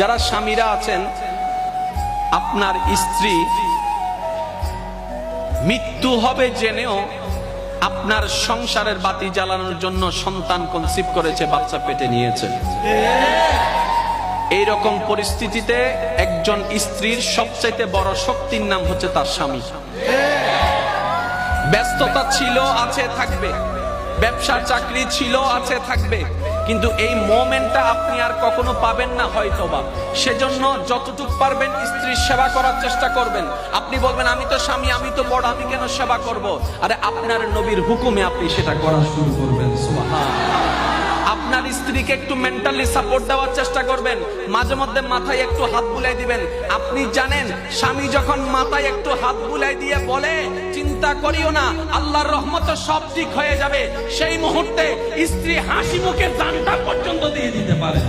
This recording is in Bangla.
যারা স্বামীরা আছেন, আপনার স্ত্রী মৃত্যু হবে জেনেও আপনার সংসারের বাতি জ্বালানোর জন্য সন্তান কনসিভ করেছে, বাচ্চা পেটে নিয়েছে। এই রকম পরিস্থিতিতে একজন স্ত্রীর সবচাইতে বড় শক্তির নাম হচ্ছে তার স্বামী। ব্যস্ততা ছিল, আছে, থাকবে, ব্যবসার চাকরি ছিল, আছে, থাকবে, কিন্তু এই মোমেন্টটা আপনি আর কখনো পাবেন না হয়তোবা। সেজন্য যতটুকু পারবেন স্ত্রীর সেবা করার চেষ্টা করবেন। আপনি বলবেন আমি তো স্বামী, আমি তো বড়, আমি কেন সেবা করব? আরে আপনার নবীর হুকুমে আপনি সেটা করা শুরু করবেন। সুবহানাল্লাহ। আপনার স্ত্রীকে একটু মেন্টালি সাপোর্ট দেওয়ার চেষ্টা করবেন, মাঝে মধ্যে মাথায় একটু হাত বুলাই দিবেন। আপনি জানেন স্বামী যখন মাথায় একটু হাত বুলাই দিয়ে বলে চিন্তা করিও না, আল্লাহর রহমতে সব ঠিক হয়ে যাবে, সেই মুহূর্তে স্ত্রী হাসি মুখে জানটা পর্যন্ত দিয়ে দিতে পারে।